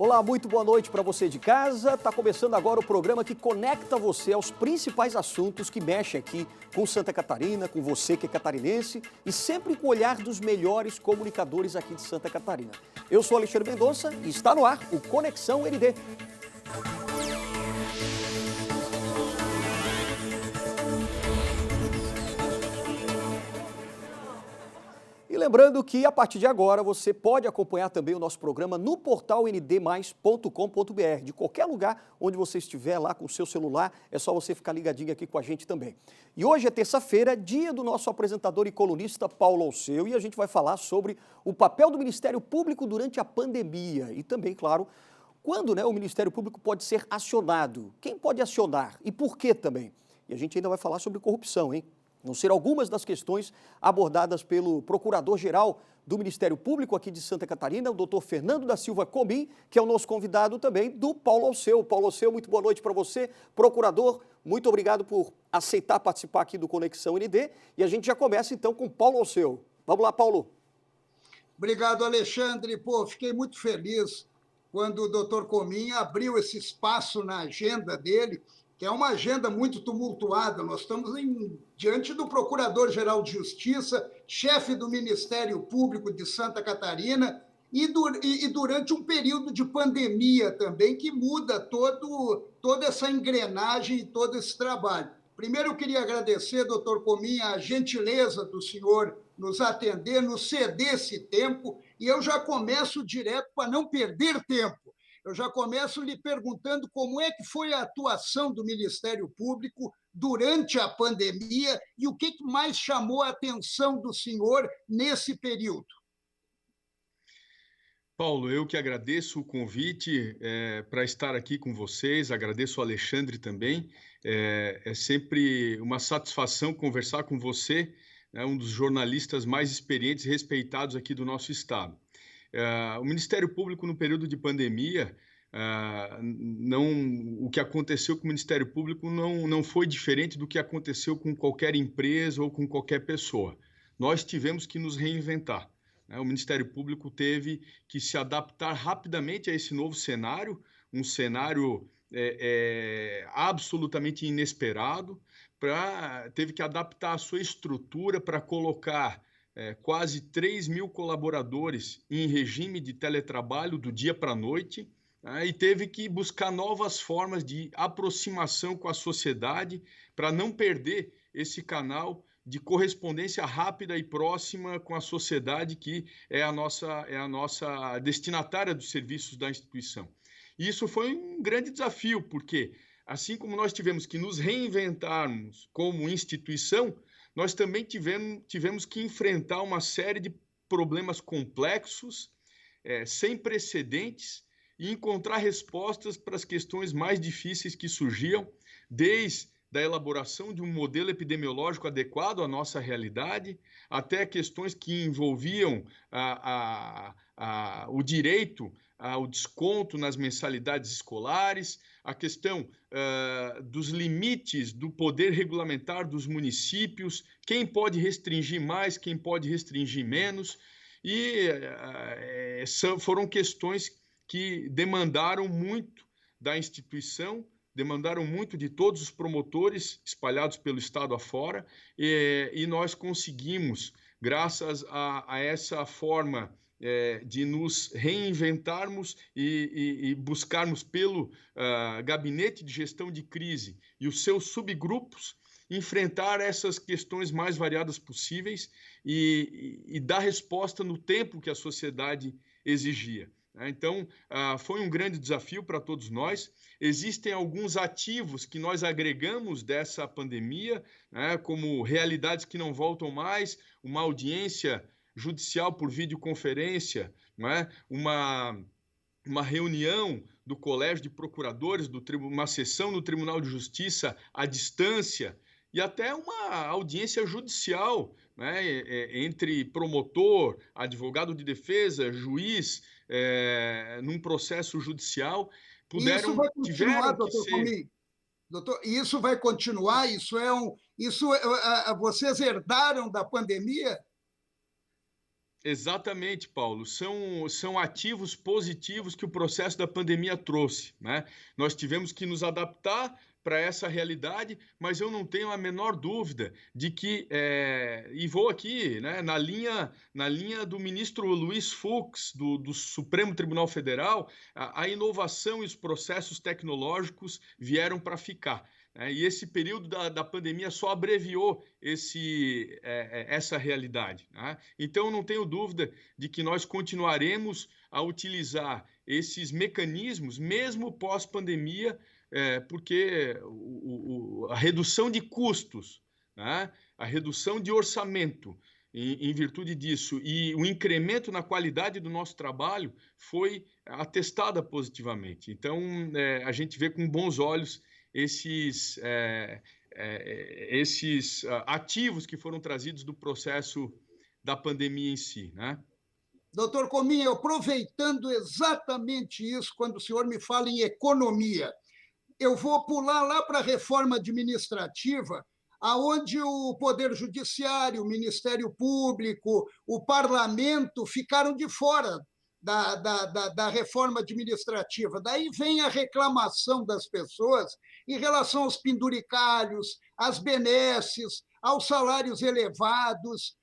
Olá, muito boa noite para você de casa. Está começando agora o programa que conecta você aos principais assuntos que mexem aqui com Santa Catarina, com você que é catarinense e sempre com o olhar dos melhores comunicadores aqui de Santa Catarina. Eu sou Alexandre Mendonça e está no ar o Conexão ND. E lembrando que a partir de agora você pode acompanhar também o nosso programa no portal ndmais.com.br. De qualquer lugar onde você estiver lá com o seu celular, é só você ficar ligadinho aqui com a gente também. E hoje é terça-feira, dia do nosso apresentador e colunista Paulo Alceu, e a gente vai falar sobre o papel do Ministério Público durante a pandemia e também, claro, quando o Ministério Público pode ser acionado, quem pode acionar e por quê também. E a gente ainda vai falar sobre corrupção, hein? Vão ser algumas das questões abordadas pelo Procurador-Geral do Ministério Público aqui de Santa Catarina, o doutor Fernando da Silva Comim, que é o nosso convidado também do Paulo Alceu. Paulo Alceu, muito boa noite para você. Procurador, muito obrigado por aceitar participar aqui do Conexão ND. E a gente já começa então com Paulo Alceu. Vamos lá, Paulo. Obrigado, Alexandre. Fiquei muito feliz quando o doutor Comim abriu esse espaço na agenda dele, que é uma agenda muito tumultuada. Nós estamos diante do Procurador-Geral de Justiça, chefe do Ministério Público de Santa Catarina, e durante um período de pandemia também, que muda toda essa engrenagem e todo esse trabalho. Primeiro, eu queria agradecer, doutor Comim, a gentileza do senhor nos atender, nos ceder esse tempo, e eu já começo direto para não perder tempo. Eu já começo lhe perguntando como é que foi a atuação do Ministério Público durante a pandemia e o que mais chamou a atenção do senhor nesse período. Paulo, eu que agradeço o convite para estar aqui com vocês, agradeço ao Alexandre também. É sempre uma satisfação conversar com você, um dos jornalistas mais experientes e respeitados aqui do nosso estado. O Ministério Público, no período de pandemia, o que aconteceu com o Ministério Público não foi diferente do que aconteceu com qualquer empresa ou com qualquer pessoa. Nós tivemos que nos reinventar. O Ministério Público teve que se adaptar rapidamente a esse novo cenário, um cenário absolutamente inesperado, teve que adaptar a sua estrutura para colocar quase 3 mil colaboradores em regime de teletrabalho do dia para a noite, e teve que buscar novas formas de aproximação com a sociedade para não perder esse canal de correspondência rápida e próxima com a sociedade, que é a nossa destinatária dos serviços da instituição. E isso foi um grande desafio, porque assim como nós tivemos que nos reinventarmos como instituição, nós também tivemos que enfrentar uma série de problemas complexos, sem precedentes, e encontrar respostas para as questões mais difíceis que surgiam, desde a elaboração de um modelo epidemiológico adequado à nossa realidade, até questões que envolviam o direito ao desconto nas mensalidades escolares, a questão dos limites do poder regulamentar dos municípios, quem pode restringir mais, quem pode restringir menos, e foram questões que demandaram muito da instituição, demandaram muito de todos os promotores espalhados pelo estado afora, e nós conseguimos, graças a essa forma de nos reinventarmos e buscarmos pelo Gabinete de Gestão de Crise e os seus subgrupos, enfrentar essas questões mais variadas possíveis e dar resposta no tempo que a sociedade exigia. Então, foi um grande desafio para todos nós. Existem alguns ativos que nós agregamos dessa pandemia, como realidades que não voltam mais, uma audiência judicial por videoconferência, uma reunião do Colégio de Procuradores, uma sessão no Tribunal de Justiça à distância, e até uma audiência judicial, entre promotor, advogado de defesa, juiz, num processo judicial, Isso vai continuar, doutor Comim? Doutor, isso vai continuar? Vocês herdaram da pandemia? Exatamente, Paulo. São ativos positivos que o processo da pandemia trouxe, né? Nós tivemos que nos adaptar para essa realidade, mas eu não tenho a menor dúvida de que, e vou aqui, né, na linha do ministro Luiz Fux, do Supremo Tribunal Federal, a inovação e os processos tecnológicos vieram para ficar. E esse período da pandemia só abreviou essa realidade, né? Então, não tenho dúvida de que nós continuaremos a utilizar esses mecanismos, mesmo pós-pandemia, porque a redução de custos, né? A redução de orçamento, em virtude disso, e o incremento na qualidade do nosso trabalho foi atestada positivamente. Então, a gente vê com bons olhos esses ativos que foram trazidos do processo da pandemia em si, né? Doutor Cominha, aproveitando exatamente isso, quando o senhor me fala em economia, eu vou pular lá para a reforma administrativa, aonde o Poder Judiciário, o Ministério Público, o Parlamento ficaram de fora da reforma administrativa. Daí vem a reclamação das pessoas em relação aos penduricalhos, às benesses, aos salários elevados.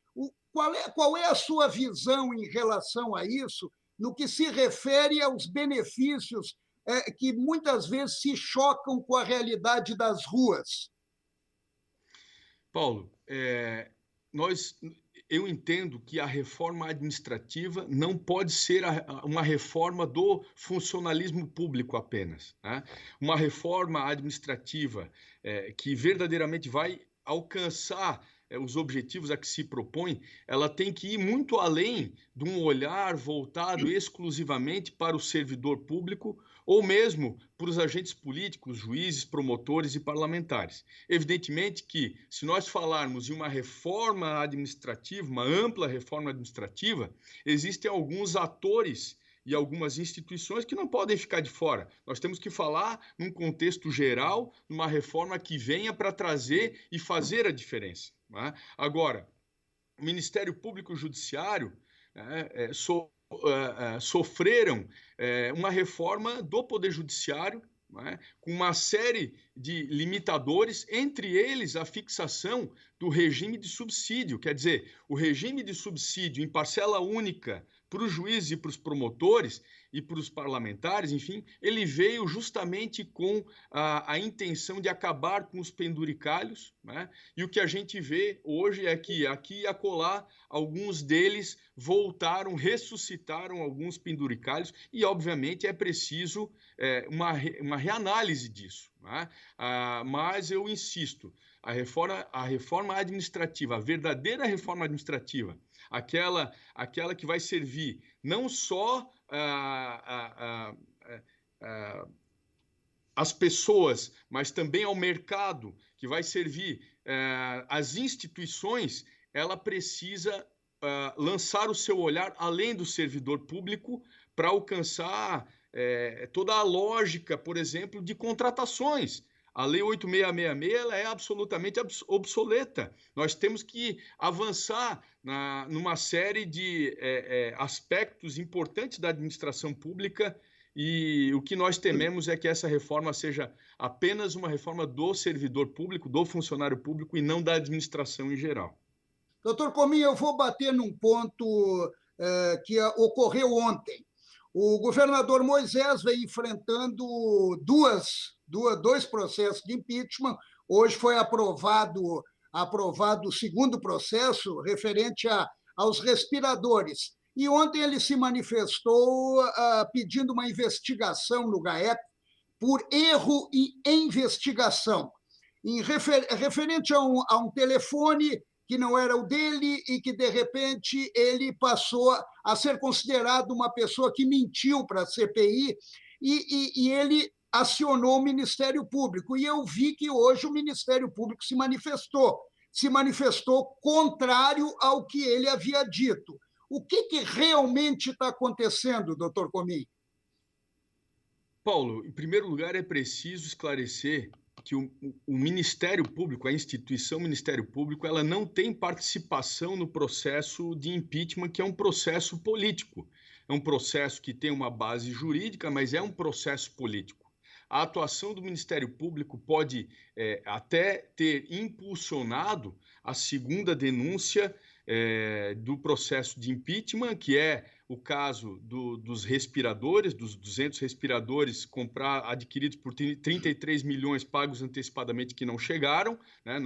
Qual é a sua visão em relação a isso, no que se refere aos benefícios que muitas vezes se chocam com a realidade das ruas? Paulo, eu entendo que a reforma administrativa não pode ser uma reforma do funcionalismo público apenas, né? Uma reforma administrativa que verdadeiramente vai alcançar os objetivos a que se propõe, ela tem que ir muito além de um olhar voltado exclusivamente para o servidor público ou mesmo para os agentes políticos, juízes, promotores e parlamentares. Evidentemente que, se nós falarmos em uma reforma administrativa, uma ampla reforma administrativa, existem alguns atores e algumas instituições que não podem ficar de fora. Nós temos que falar num contexto geral, numa reforma que venha para trazer e fazer a diferença, né? Agora, o Ministério Público e o Judiciário sofreram uma reforma do Poder Judiciário, né, com uma série de limitadores, entre eles a fixação do regime de subsídio. Quer dizer, o regime de subsídio em parcela única para os juízes e para os promotores e para os parlamentares, enfim, ele veio justamente com a intenção de acabar com os penduricalhos, né? E o que a gente vê hoje é que aqui e acolá alguns deles voltaram, ressuscitaram alguns penduricalhos e, obviamente, é preciso uma reanálise disso, né? Mas eu insisto, a reforma administrativa, a verdadeira reforma administrativa, aquela que vai servir não só as pessoas, mas também ao mercado, que vai servir as instituições, ela precisa lançar o seu olhar além do servidor público para alcançar toda a lógica, por exemplo, de contratações. A Lei 8666 ela é absolutamente obsoleta. Nós temos que avançar numa série de aspectos importantes da administração pública e o que nós tememos é que essa reforma seja apenas uma reforma do servidor público, do funcionário público e não da administração em geral. Doutor Cominha, eu vou bater num ponto que ocorreu ontem. O governador Moisés vem enfrentando dois processos de impeachment. Hoje foi aprovado o segundo processo referente aos respiradores. E ontem ele se manifestou pedindo uma investigação no GAECO por erro e investigação, referente a um telefone que não era o dele e que, de repente, ele passou a ser considerado uma pessoa que mentiu para a CPI e ele acionou o Ministério Público. E eu vi que hoje o Ministério Público se manifestou contrário ao que ele havia dito. O que realmente está acontecendo, doutor Cominha? Paulo, em primeiro lugar, é preciso esclarecer que o Ministério Público, a instituição Ministério Público, ela não tem participação no processo de impeachment, que é um processo político. É um processo que tem uma base jurídica, mas é um processo político. A atuação do Ministério Público pode até ter impulsionado a segunda denúncia do processo de impeachment, que é o caso dos respiradores, dos 200 respiradores adquiridos por 33 milhões pagos antecipadamente que não chegaram, né?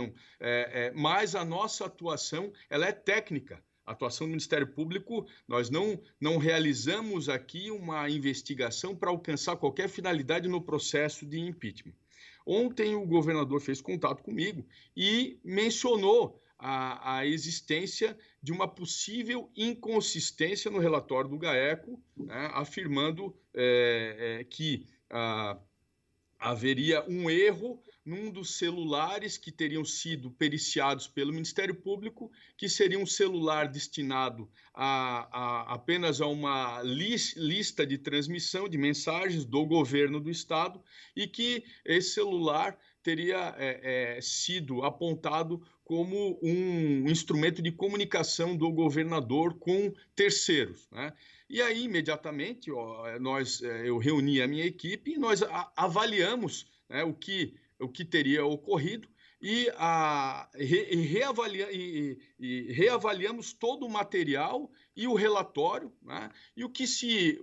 Mas a nossa atuação ela é técnica. A atuação do Ministério Público, nós não realizamos aqui uma investigação para alcançar qualquer finalidade no processo de impeachment. Ontem o governador fez contato comigo e mencionou a existência de uma possível inconsistência no relatório do GAECO, né, afirmando que haveria um erro num dos celulares que teriam sido periciados pelo Ministério Público, que seria um celular destinado apenas a uma lista de transmissão de mensagens do governo do Estado e que esse celular teria sido apontado como um instrumento de comunicação do governador com terceiros, né? E aí, imediatamente, eu reuni a minha equipe e nós avaliamos, né, o que teria ocorrido e reavaliamos todo o material e o relatório, né? E o que se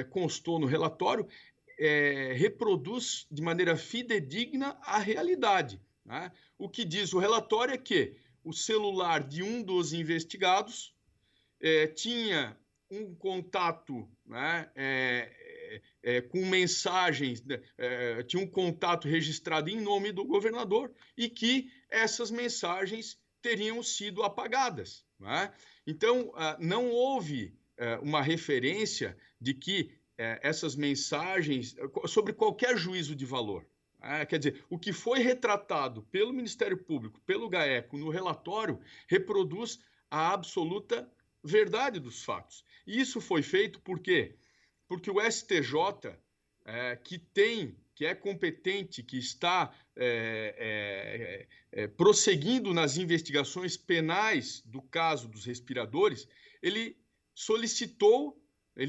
constou no relatório reproduz de maneira fidedigna a realidade, né? O que diz o relatório é que o celular de um dos investigados tinha um contato, né, com mensagens, tinha um contato registrado em nome do governador e que essas mensagens teriam sido apagadas, né? Então, não houve uma referência de que essas mensagens, sobre qualquer juízo de valor. Quer dizer, o que foi retratado pelo Ministério Público, pelo GAECO, no relatório, reproduz a absoluta verdade dos fatos. E isso foi feito por quê? Porque o STJ, que é competente, que está prosseguindo nas investigações penais do caso dos respiradores, ele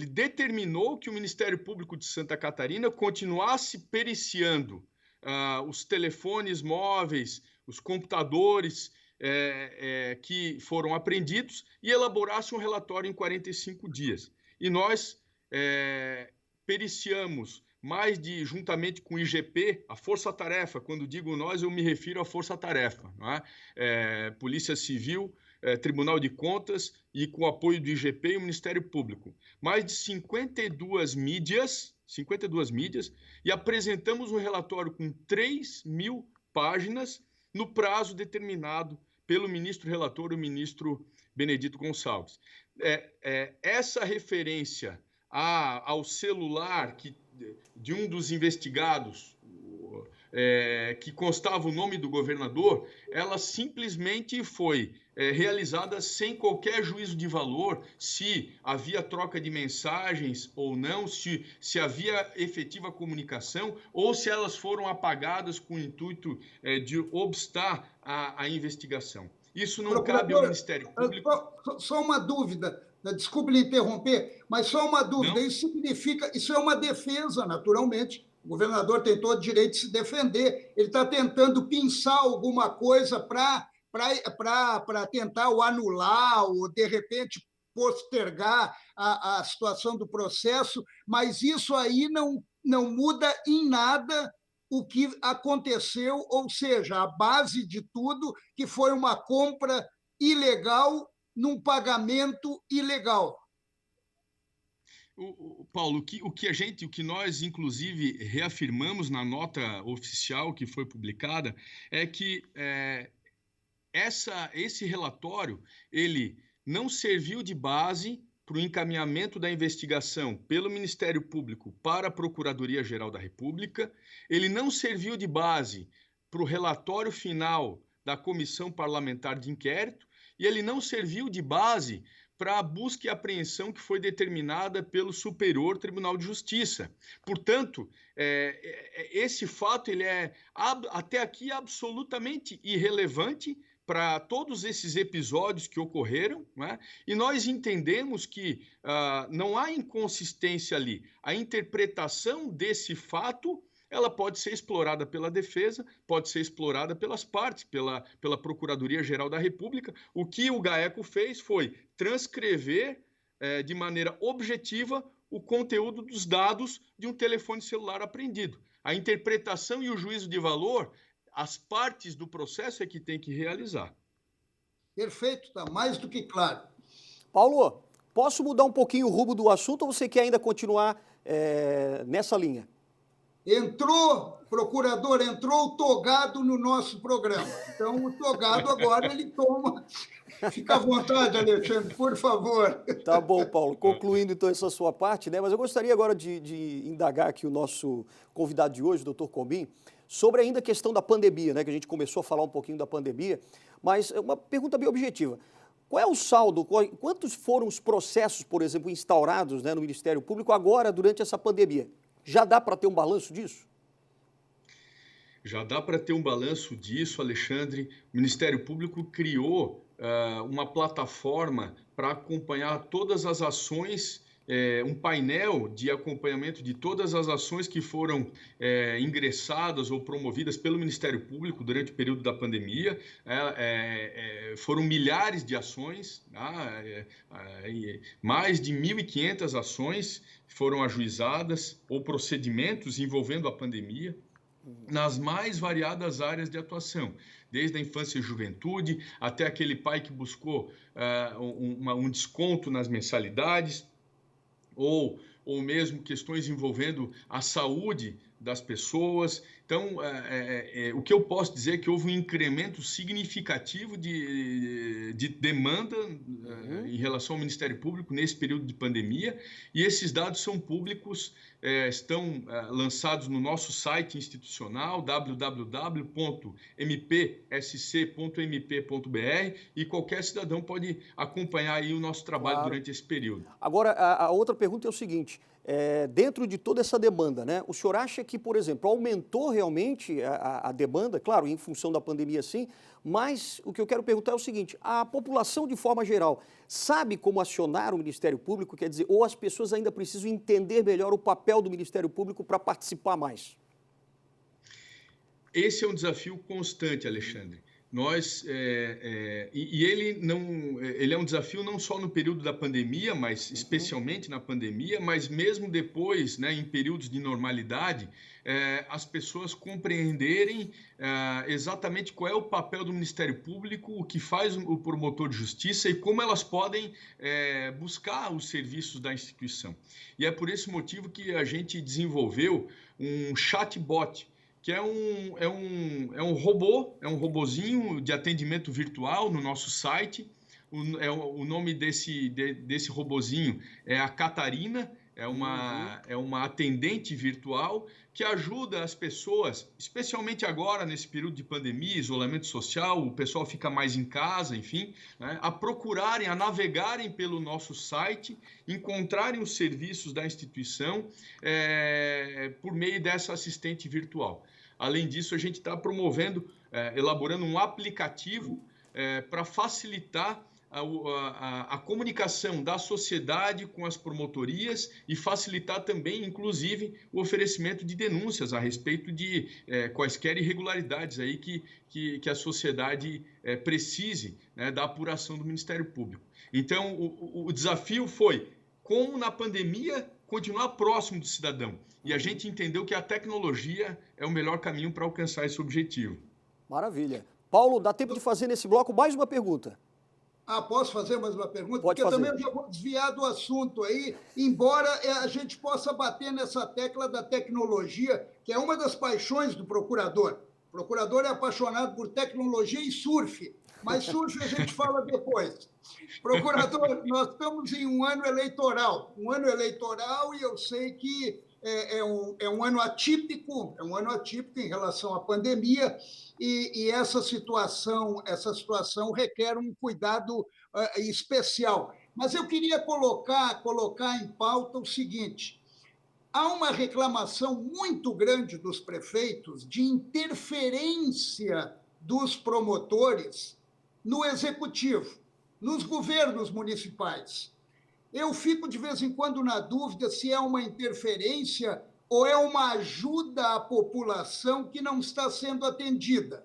determinou que o Ministério Público de Santa Catarina continuasse periciando os telefones móveis, os computadores que foram apreendidos e elaborasse um relatório em 45 dias. E nós periciamos juntamente com o IGP, a Força-Tarefa. Quando digo nós, eu me refiro à Força-Tarefa, não é? Polícia Civil, Tribunal de Contas e com o apoio do IGP e o Ministério Público. Mais de 52 mídias, e apresentamos um relatório com 3.000 páginas no prazo determinado pelo ministro relator, o ministro Benedito Gonçalves. Essa referência ao celular de um dos investigados, que constava o nome do governador, ela simplesmente foi realizada sem qualquer juízo de valor, se havia troca de mensagens ou não, se havia efetiva comunicação, ou se elas foram apagadas com o intuito de obstar a investigação. Isso não cabe ao Ministério Público. Só uma dúvida, desculpe lhe interromper, mas só uma dúvida. Isso é uma defesa, naturalmente. O governador tem todo o direito de se defender. Ele está tentando pinçar alguma coisa para tentar o anular ou, de repente, postergar a situação do processo, mas isso aí não muda em nada o que aconteceu, ou seja, a base de tudo, que foi uma compra ilegal num pagamento ilegal. Paulo, o que nós, inclusive, reafirmamos na nota oficial que foi publicada é que esse relatório ele não serviu de base para o encaminhamento da investigação pelo Ministério Público para a Procuradoria-Geral da República, ele não serviu de base para o relatório final da Comissão Parlamentar de Inquérito e ele não serviu de base para a busca e apreensão que foi determinada pelo Superior Tribunal de Justiça. Portanto, esse fato ele é até aqui absolutamente irrelevante para todos esses episódios que ocorreram, né? E nós entendemos que não há inconsistência ali. A interpretação desse fato ela pode ser explorada pela defesa, pode ser explorada pelas partes, pela Procuradoria-Geral da República. O que o GAECO fez foi transcrever de maneira objetiva o conteúdo dos dados de um telefone celular apreendido. A interpretação e o juízo de valor, as partes do processo é que tem que realizar. Perfeito, está mais do que claro. Paulo, posso mudar um pouquinho o rumo do assunto ou você quer ainda continuar nessa linha? Procurador, entrou o togado no nosso programa. Então, o togado agora ele toma. Fica à vontade, Alexandre, por favor. Tá bom, Paulo. Concluindo, então, essa sua parte, né? Mas eu gostaria agora de indagar aqui o nosso convidado de hoje, o doutor Combim, sobre ainda a questão da pandemia, né? Que a gente começou a falar um pouquinho da pandemia, mas é uma pergunta bem objetiva. Qual é o saldo? Quantos foram os processos, por exemplo, instaurados, né, no Ministério Público agora, durante essa pandemia? Já dá para ter um balanço disso? Já dá para ter um balanço disso, Alexandre. O Ministério Público criou uma plataforma para acompanhar todas as ações, um painel de acompanhamento de todas as ações que foram ingressadas ou promovidas pelo Ministério Público durante o período da pandemia. Foram milhares de ações, mais de 1.500 ações foram ajuizadas ou procedimentos envolvendo a pandemia nas mais variadas áreas de atuação, desde a infância e juventude até aquele pai que buscou um desconto nas mensalidades, ou mesmo questões envolvendo a saúde das pessoas. Então, o que eu posso dizer é que houve um incremento significativo de demanda em relação ao Ministério Público nesse período de pandemia, e esses dados são públicos, estão lançados no nosso site institucional, www.mpsc.mp.br, e qualquer cidadão pode acompanhar aí o nosso trabalho durante esse período. Agora, a outra pergunta é o seguinte, dentro de toda essa demanda, né, o senhor acha que, por exemplo, aumentou realmente a demanda, claro, em função da pandemia sim, mas o que eu quero perguntar é o seguinte, a população de forma geral sabe como acionar o Ministério Público, quer dizer, ou as pessoas ainda precisam entender melhor o papel do Ministério Público para participar mais? Esse é um desafio constante, Alexandre. Ele é um desafio não só no período da pandemia, mas especialmente na pandemia, mas mesmo depois, né, em períodos de normalidade, as pessoas compreenderem exatamente qual é o papel do Ministério Público, o que faz o promotor de justiça e como elas podem buscar os serviços da instituição. E é por esse motivo que a gente desenvolveu um chatbot, que é um robozinho de atendimento virtual no nosso site. O nome desse robozinho é a Catarina, é uma atendente virtual que ajuda as pessoas, especialmente agora, nesse período de pandemia, isolamento social, o pessoal fica mais em casa, enfim, né, a procurarem, a navegarem pelo nosso site, encontrarem os serviços da instituição por meio dessa assistente virtual. Além disso, a gente está promovendo, elaborando um aplicativo para facilitar a comunicação da sociedade com as promotorias e facilitar também, inclusive, o oferecimento de denúncias a respeito de quaisquer irregularidades aí que a sociedade precise, né, da apuração do Ministério Público. Então, o desafio foi, como na pandemia, continuar próximo do cidadão. E a gente entendeu que a tecnologia é o melhor caminho para alcançar esse objetivo. Maravilha. Paulo, dá tempo de fazer nesse bloco mais uma pergunta. Posso fazer mais uma pergunta? Pode Porque fazer. também eu já vou desviar do assunto aí, embora a gente possa bater nessa tecla da tecnologia, que é uma das paixões do procurador. O procurador é apaixonado por tecnologia e surf, mas surf a gente fala depois. Procurador, nós estamos em um ano eleitoral, e eu sei que é um ano atípico, em relação à pandemia, e essa situação requer um cuidado especial. Mas eu queria colocar em pauta o seguinte: há uma reclamação muito grande dos prefeitos de interferência dos promotores no executivo, nos governos municipais. Eu fico, de vez em quando, na dúvida se é uma interferência ou é uma ajuda à população que não está sendo atendida.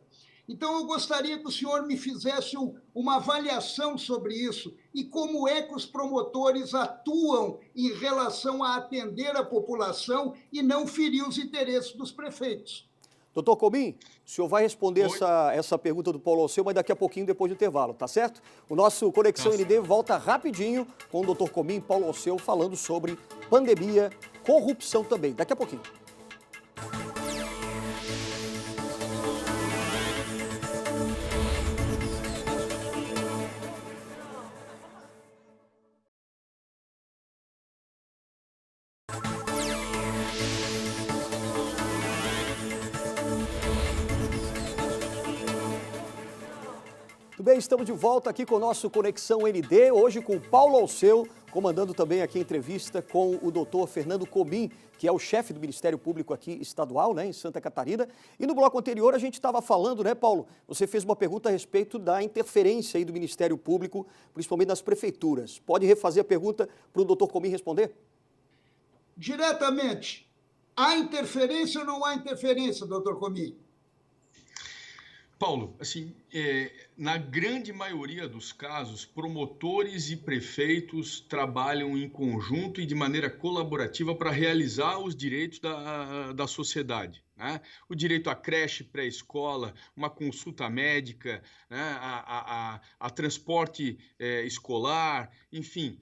Então, eu gostaria que o senhor me fizesse uma avaliação sobre isso e como é que os promotores atuam em relação a atender a população e não ferir os interesses dos prefeitos. Doutor Comim, o senhor vai responder essa pergunta do Paulo Alceu, mas daqui a pouquinho, depois do intervalo, tá certo? O nosso Conexão ND volta rapidinho com o doutor Comim e Paulo Alceu falando sobre pandemia, corrupção também. Daqui a pouquinho. Muito bem, estamos de volta aqui com o nosso Conexão ND, hoje com o Paulo Alceu, comandando também aqui a entrevista com o doutor Fernando Comim, que é o chefe do Ministério Público aqui estadual, né, em Santa Catarina. E no bloco anterior a gente estava falando, né, Paulo, você fez uma pergunta a respeito da interferência aí do Ministério Público, principalmente nas prefeituras. Pode refazer a pergunta para o doutor Comim responder? Diretamente, há interferência ou não há interferência, doutor Comim? Paulo, assim, na grande maioria dos casos, promotores e prefeitos trabalham em conjunto e de maneira colaborativa para realizar os direitos da sociedade, né? O direito à creche, pré-escola, uma consulta médica, né? a transporte escolar, enfim.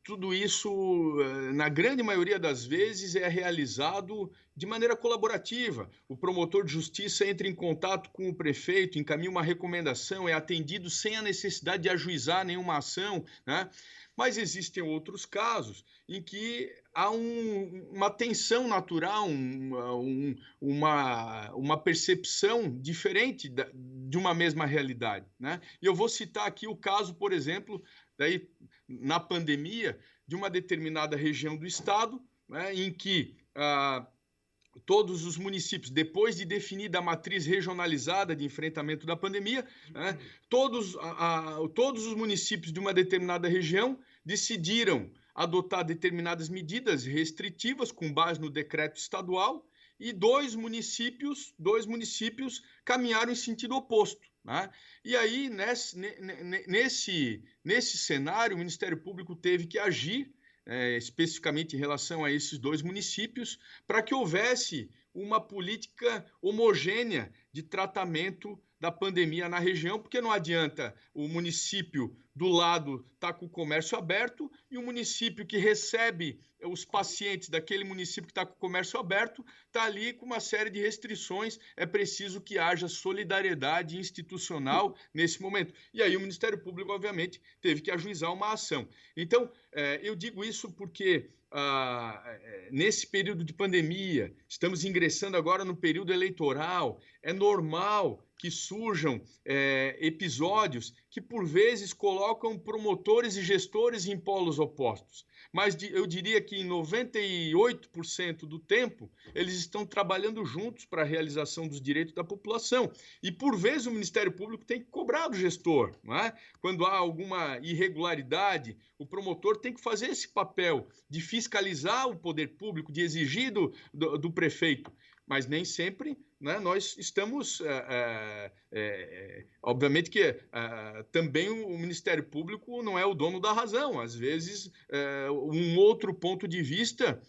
Tudo isso, na grande maioria das vezes, é realizado de maneira colaborativa. O promotor de justiça entra em contato com o prefeito, encaminha uma recomendação, é atendido sem a necessidade de ajuizar nenhuma ação, né? Mas existem outros casos em que há uma tensão natural, uma percepção diferente de uma mesma realidade, né? E eu vou citar aqui o caso, por exemplo, daí, na pandemia, de uma determinada região do estado, né, em que todos os municípios, depois de definida a matriz regionalizada de enfrentamento da pandemia, né, todos os municípios de uma determinada região decidiram adotar determinadas medidas restritivas com base no decreto estadual e dois municípios caminharam em sentido oposto, né? E aí, nesse cenário, o Ministério Público teve que agir, especificamente em relação a esses dois municípios, para que houvesse uma política homogênea de tratamento da pandemia na região, porque não adianta o município do lado estar com o comércio aberto e o município que recebe os pacientes daquele município que está com o comércio aberto está ali com uma série de restrições. É preciso que haja solidariedade institucional nesse momento. E aí o Ministério Público, obviamente, teve que ajuizar uma ação. Então, eu digo isso porque nesse período de pandemia, estamos ingressando agora no período eleitoral, é normal que surjam episódios que, por vezes, colocam promotores e gestores em polos opostos. Mas eu diria que em 98% do tempo, eles estão trabalhando juntos para a realização dos direitos da população. E, por vezes, o Ministério Público tem que cobrar do gestor, não é? Quando há alguma irregularidade, o promotor tem que fazer esse papel de fiscalizar o poder público, de exigir do prefeito. Mas nem sempre, né, nós estamos... obviamente que também o Ministério Público não é o dono da razão. Às vezes, um outro ponto de vista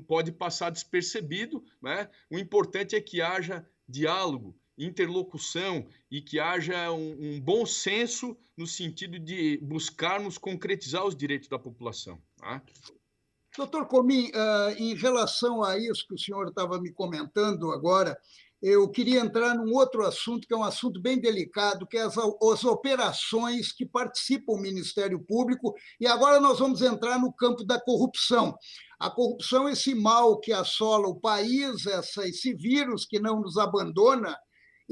pode passar despercebido, né? O importante é que haja diálogo, interlocução e que haja um bom senso no sentido de buscarmos concretizar os direitos da população, tá? Doutor Comim, em relação a isso que o senhor estava me comentando agora, eu queria entrar num outro assunto, que é um assunto bem delicado, que é as operações que participam do Ministério Público, e agora nós vamos entrar no campo da corrupção. A corrupção é esse mal que assola o país, esse vírus que não nos abandona,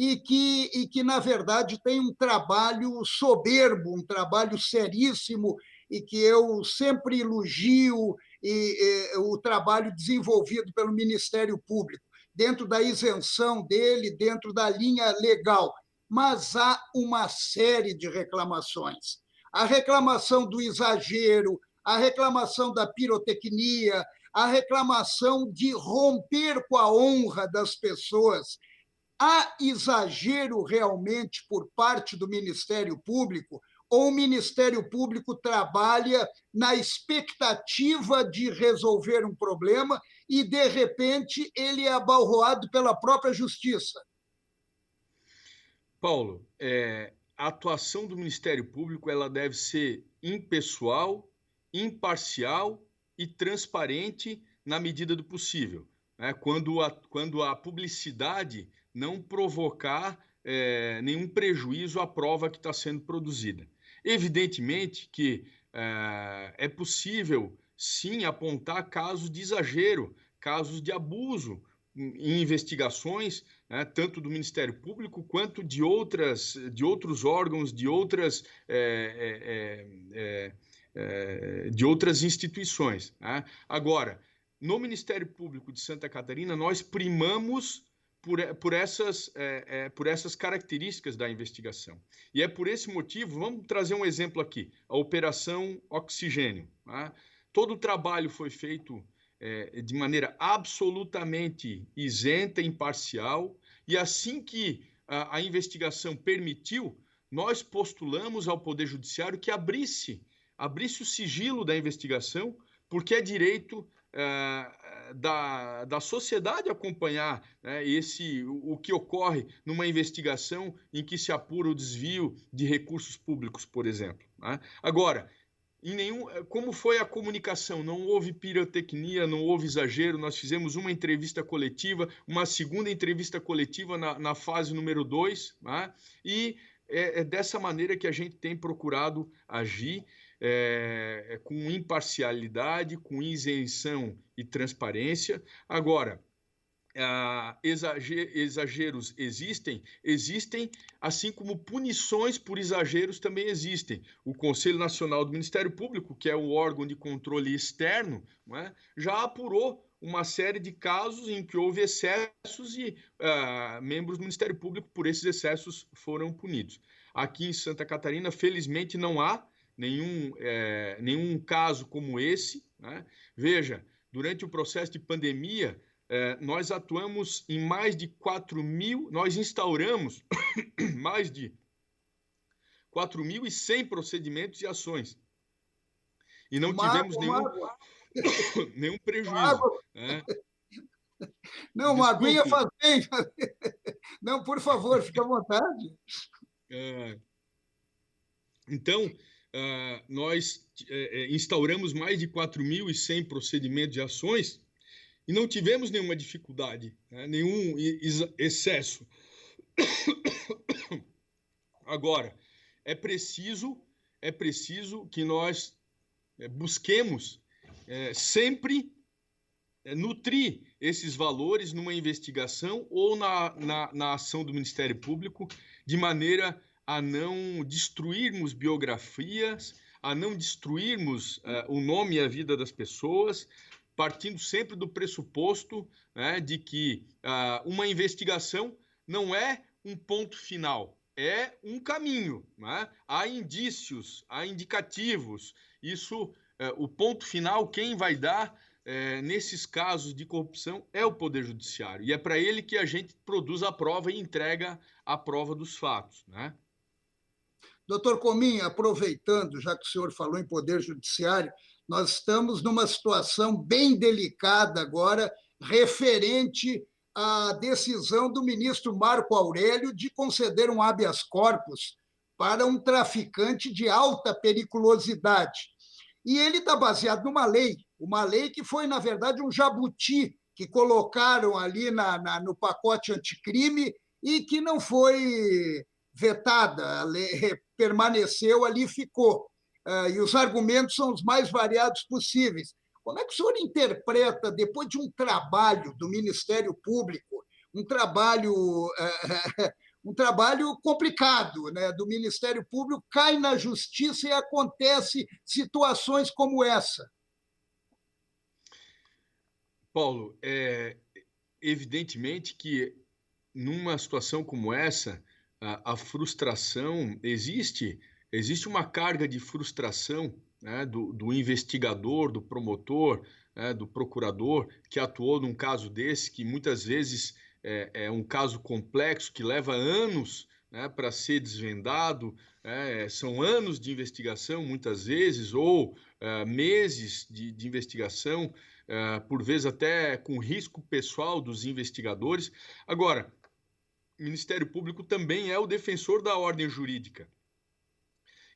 e que, na verdade, tem um trabalho soberbo, um trabalho seríssimo, e que eu sempre elogio o trabalho desenvolvido pelo Ministério Público, dentro da isenção dele, dentro da linha legal. Mas há uma série de reclamações. A reclamação do exagero, a reclamação da pirotecnia, a reclamação de romper com a honra das pessoas. Há exagero realmente por parte do Ministério Público, ou o Ministério Público trabalha na expectativa de resolver um problema e, de repente, ele é abalroado pela própria Justiça? Paulo, a atuação do Ministério Público ela deve ser impessoal, imparcial e transparente na medida do possível, né? Quando a publicidade não provocar nenhum prejuízo à prova que está sendo produzida. Evidentemente que é possível, sim, apontar casos de exagero, casos de abuso em investigações, né, tanto do Ministério Público quanto de outros órgãos, de outras instituições, né? Agora, no Ministério Público de Santa Catarina, nós primamos por essas características da investigação. E é por esse motivo, vamos trazer um exemplo aqui, a Operação Oxigênio, né? Todo o trabalho foi feito de maneira absolutamente isenta, imparcial, e assim que a investigação permitiu, nós postulamos ao Poder Judiciário que abrisse o sigilo da investigação, porque é direito da sociedade acompanhar, né, o que ocorre numa investigação em que se apura o desvio de recursos públicos, por exemplo, né? Agora, como foi a comunicação? Não houve pirotecnia, não houve exagero. Nós fizemos uma entrevista coletiva, uma segunda entrevista coletiva na fase número 2, né? E é dessa maneira que a gente tem procurado agir, com imparcialidade, com isenção e transparência. Agora, exageros existem, assim como punições por exageros também existem. O Conselho Nacional do Ministério Público, que é o órgão de controle externo, não é, já apurou uma série de casos em que houve excessos e membros do Ministério Público, por esses excessos, foram punidos. Aqui em Santa Catarina, felizmente, não há nenhum caso como esse, né? Veja, durante o processo de pandemia, nós atuamos em mais de 4.000, nós instauramos mais de 4.100 procedimentos e ações. E não tivemos nenhum prejuízo, né? Não, uma aguinha faz bem. Não, por favor, fique à vontade. Então, nós instauramos mais de 4.100 procedimentos e ações e não tivemos nenhuma dificuldade, né? Nenhum excesso. Agora, é preciso que nós busquemos sempre nutrir esses valores numa investigação ou na ação do Ministério Público, de maneira a não destruirmos biografias, a não destruirmos o nome e a vida das pessoas, partindo sempre do pressuposto, né, de que uma investigação não é um ponto final, é um caminho, né? Há indícios, há indicativos. Isso, o ponto final, quem vai dar nesses casos de corrupção é o Poder Judiciário. E é para ele que a gente produz a prova e entrega a prova dos fatos, né? Doutor Cominha, aproveitando, já que o senhor falou em Poder Judiciário, nós estamos numa situação bem delicada agora, referente à decisão do ministro Marco Aurélio de conceder um habeas corpus para um traficante de alta periculosidade. E ele está baseado numa lei, uma lei que foi, na verdade, um jabuti que colocaram ali no pacote anticrime e que não foi vetada, a lei permaneceu ali e ficou. E os argumentos são os mais variados possíveis. Como é que o senhor interpreta, depois de um trabalho do Ministério Público, um trabalho um trabalho complicado, né, do Ministério Público, cai na justiça e acontece situações como essa. Paulo, evidentemente que numa situação como essa, a frustração existe uma carga de frustração, né, do investigador, do promotor, né, do procurador que atuou num caso desse, que muitas vezes é um caso complexo, que leva anos, né, para ser desvendado, né, são anos de investigação, muitas vezes, ou meses de investigação, por vezes até com risco pessoal dos investigadores. Agora, o Ministério Público também é o defensor da ordem jurídica.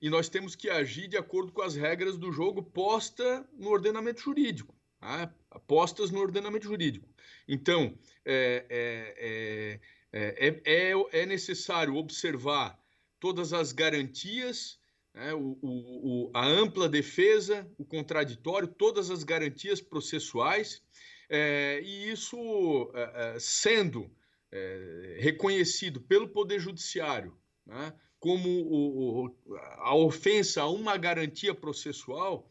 E nós temos que agir de acordo com as regras do jogo posta no ordenamento jurídico. Tá? Postas no ordenamento jurídico. Então, é necessário observar todas as garantias, né, a ampla defesa, o contraditório, todas as garantias processuais, e isso sendo reconhecido pelo Poder Judiciário, né, como a ofensa a uma garantia processual,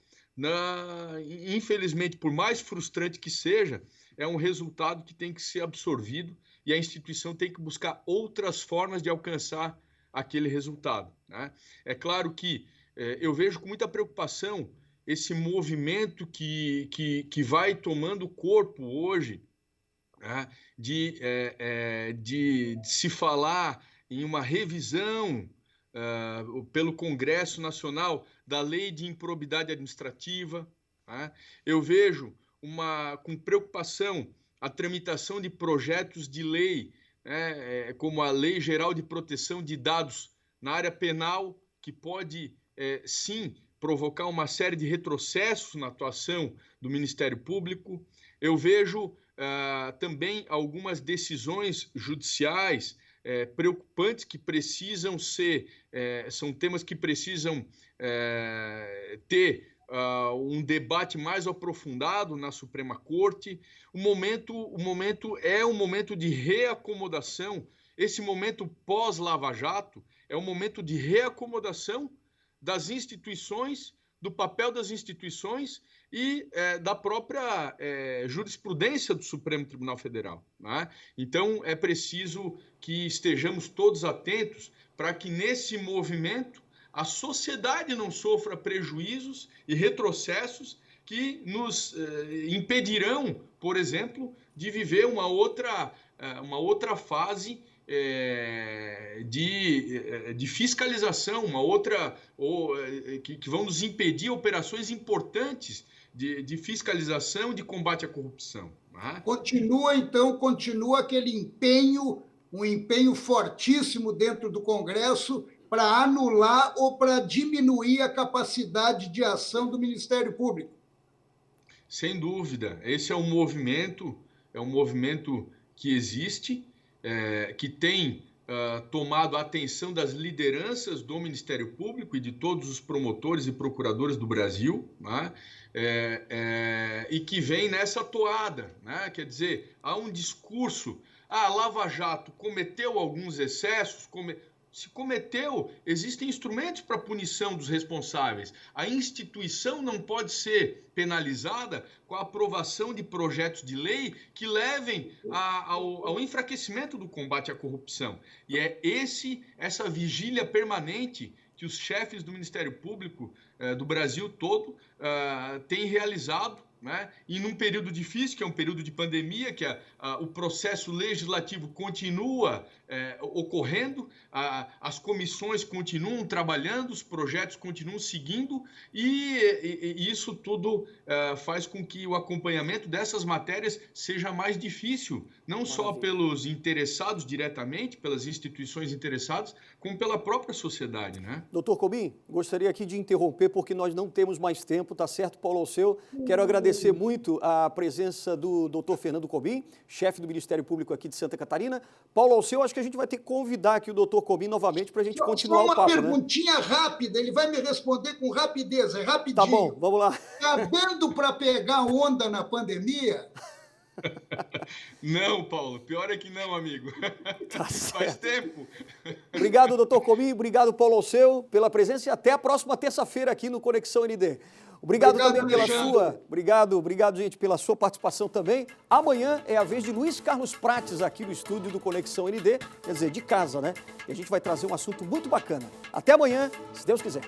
infelizmente, por mais frustrante que seja, é um resultado que tem que ser absorvido e a instituição tem que buscar outras formas de alcançar aquele resultado, né? É claro que eu vejo com muita preocupação esse movimento que vai tomando corpo hoje, né, de se falar em uma revisão pelo Congresso Nacional da Lei de Improbidade Administrativa, né? Eu vejo com preocupação a tramitação de projetos de lei, né, como a Lei Geral de Proteção de Dados na área penal, que pode, sim, provocar uma série de retrocessos na atuação do Ministério Público. Eu vejo também algumas decisões judiciais preocupantes que precisam são temas que precisam ter um debate mais aprofundado na Suprema Corte. O momento é um momento de reacomodação. Esse momento pós-Lava Jato é um momento de reacomodação das instituições, do papel das instituições e da própria jurisprudência do Supremo Tribunal Federal, né? Então, é preciso que estejamos todos atentos para que, nesse movimento, a sociedade não sofra prejuízos e retrocessos que nos impedirão, por exemplo, de viver uma outra fase de fiscalização, que vão nos impedir operações importantes de fiscalização, de combate à corrupção, né? Continua aquele empenho, um empenho fortíssimo dentro do Congresso para anular ou para diminuir a capacidade de ação do Ministério Público. Sem dúvida, esse é um movimento que existe, que tem tomado a atenção das lideranças do Ministério Público e de todos os promotores e procuradores do Brasil, né? E que vem nessa toada, né? Quer dizer, há um discurso, a Lava Jato cometeu alguns excessos, se cometeu, existem instrumentos para punição dos responsáveis. A instituição não pode ser penalizada com a aprovação de projetos de lei que levem ao enfraquecimento do combate à corrupção. E é essa vigília permanente que os chefes do Ministério Público do Brasil todo têm realizado, né? E num período difícil, que é um período de pandemia, que o processo legislativo continua ocorrendo, as comissões continuam trabalhando, os projetos continuam seguindo, e isso tudo faz com que o acompanhamento dessas matérias seja mais difícil, não só pelos interessados diretamente, pelas instituições interessadas, como pela própria sociedade, né? Doutor Comin, gostaria aqui de interromper, porque nós não temos mais tempo, tá certo, Paulo Alceu? Quero agradecer muito a presença do doutor Fernando Comin, chefe do Ministério Público aqui de Santa Catarina. Paulo Alceu, acho que a gente vai ter que convidar aqui o doutor Comin novamente para a gente continuar o papo, né? Só uma perguntinha rápida, ele vai me responder com rapidez, é rapidinho. Tá bom, vamos lá. Tá dando para pegar onda na pandemia? Não, Paulo, pior é que não, amigo. Tá Faz certo. tempo. Obrigado, doutor Cominho, obrigado, Paulo Alceu, pela presença e até a próxima terça-feira aqui no Conexão ND. Obrigado também pela Alexandre. obrigado, gente, pela sua participação também. Amanhã é a vez de Luiz Carlos Prates aqui no estúdio do Conexão ND, quer dizer, de casa, né? E a gente vai trazer um assunto muito bacana. Até amanhã, se Deus quiser.